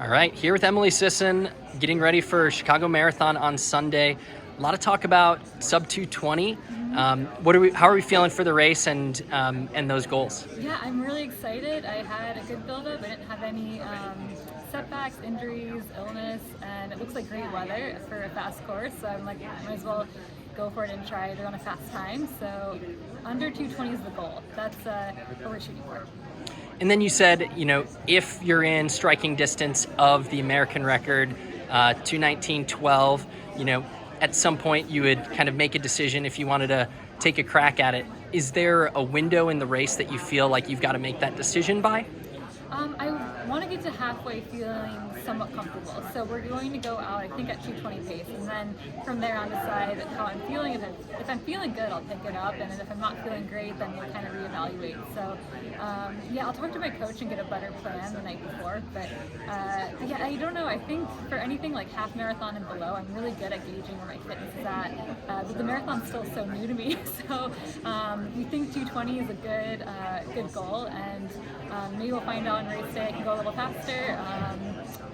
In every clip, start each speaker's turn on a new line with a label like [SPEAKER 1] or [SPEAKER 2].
[SPEAKER 1] All right, here with Emily Sisson, getting ready for Chicago Marathon on Sunday. A lot of talk about sub 220. How are we feeling for the race and those goals?
[SPEAKER 2] Yeah, I'm really excited. I had a good build-up. I didn't have any setbacks, injuries, illness, and it looks like great weather for a fast course. So I'm like, I might as well go for it and try to run a fast time. So under 220 is the goal. That's what we're shooting for.
[SPEAKER 1] And then you said, if you're in striking distance of the American record, 219.12, at some point you would kind of make a decision if you wanted to take a crack at it. Is there a window in the race that you feel like you've got to make that decision by?
[SPEAKER 2] I want to get to halfway feeling somewhat comfortable. So we're going to go out, I think, at 220 pace, and then from there on decide how I'm feeling. If I'm feeling good, I'll pick it up, and then if I'm not feeling great, then we'll kind of reevaluate. So I'll talk to my coach and get a better plan the night before. But I don't know. I think for anything like half marathon and below, I'm really good at gauging where my fitness is at. But the marathon's still so new to me, so we think 220 is a good goal, and maybe we'll find out on race day I can go a little faster.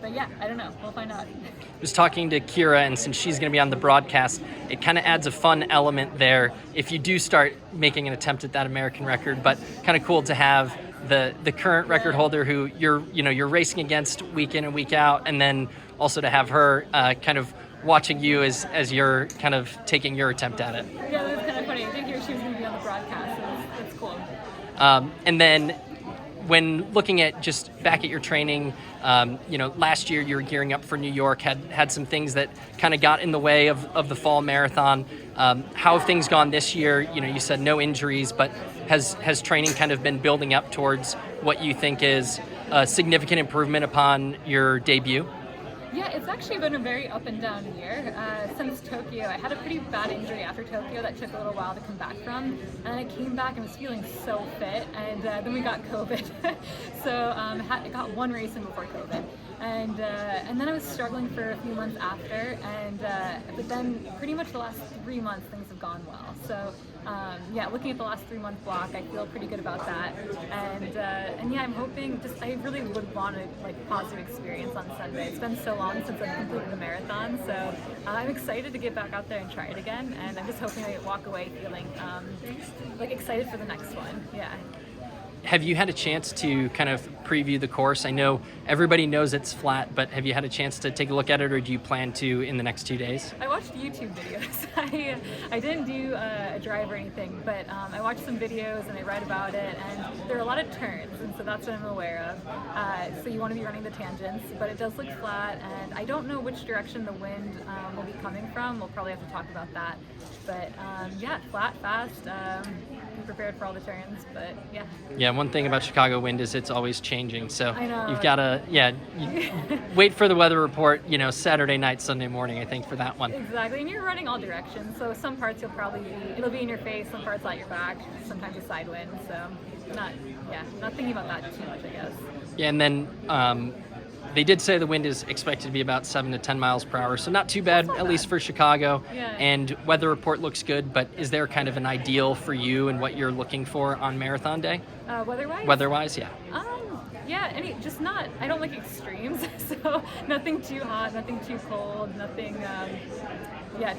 [SPEAKER 2] But yeah, I don't know. We'll find out.
[SPEAKER 1] I was talking to Kira, and since she's going to be on the broadcast, it kind of adds a fun element there if you do start making an attempt at that American record. But kind of cool to have the current record holder who you're racing against week in and week out, and then also to have her kind of watching you as you're kind of taking your attempt at it.
[SPEAKER 2] Yeah, that's kind of funny. I didn't hear she was going to be on the broadcast. So that's cool.
[SPEAKER 1] And then when looking at just back at your training, last year you were gearing up for New York, had some things that kind of got in the way of the fall marathon. How have things gone this year? You said no injuries, but has training kind of been building up towards what you think is a significant improvement upon your debut?
[SPEAKER 2] Yeah, it's actually been a very up and down year. Since Tokyo, I had a pretty bad injury after Tokyo that took a little while to come back from. And I came back and was feeling so fit, and then we got COVID. So I got one race in before COVID. And then I was struggling for a few months after, but then pretty much the last 3 months things have gone well. So looking at the last 3 month block, I feel pretty good about that. And I'm hoping I really would want a positive experience on Sunday. It's been so long since I've completed a marathon, so I'm excited to get back out there and try it again. And I'm just hoping I walk away feeling excited for the next one. Yeah.
[SPEAKER 1] Have you had a chance to kind of preview the course? I know everybody knows it's flat, but have you had a chance to take a look at it, or do you plan to in the next 2 days?
[SPEAKER 2] I watched YouTube videos. I didn't do a drive or anything, but I watched some videos and I read about it, and there are a lot of turns, and so that's what I'm aware of. So you want to be running the tangents, but it does look flat, and I don't know which direction the wind will be coming from. We'll probably have to talk about that. But flat, fast. Be prepared for all the turns, but yeah.
[SPEAKER 1] Yeah, one thing about Chicago wind is it's always changing. So
[SPEAKER 2] I know.
[SPEAKER 1] You've got to, wait for the weather report, Saturday night, Sunday morning, I think, for that one.
[SPEAKER 2] Exactly, and you're running all directions, so some parts it'll be in your face, some parts at your back, sometimes a side wind, so not thinking about that too much, I guess.
[SPEAKER 1] Yeah, and then they did say the wind is expected to be about 7 to 10 miles per hour, so not too bad, at least for Chicago.
[SPEAKER 2] Yeah.
[SPEAKER 1] And weather report looks good, but is there kind of an ideal for you and what you're looking for on marathon day?
[SPEAKER 2] Weather-wise?
[SPEAKER 1] Weather-wise, yeah.
[SPEAKER 2] I don't like extremes, so nothing too hot, nothing too cold, nothing,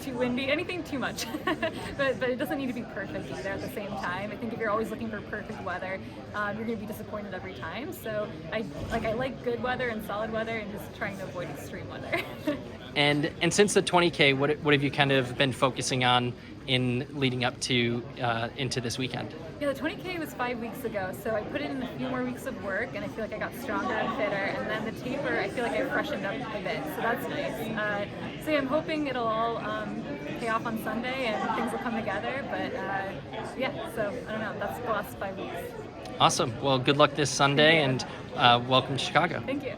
[SPEAKER 2] too windy, anything too much. but it doesn't need to be perfect either at the same time. I think if you're always looking for perfect weather, you're going to be disappointed every time. So I like good weather and solid weather, and just trying to avoid extreme weather.
[SPEAKER 1] And since the 20K, what have you kind of been focusing on in leading up to into this weekend?
[SPEAKER 2] Yeah, the 20K was 5 weeks ago, so I put in a few more weeks of work, and I feel like I got stronger and fitter. And then the taper, I feel like I freshened up a bit, so that's nice. I'm hoping it'll all pay off on Sunday and things will come together. But so I don't know. That's the last 5 weeks.
[SPEAKER 1] Awesome. Well, good luck this Sunday, and welcome to Chicago.
[SPEAKER 2] Thank you.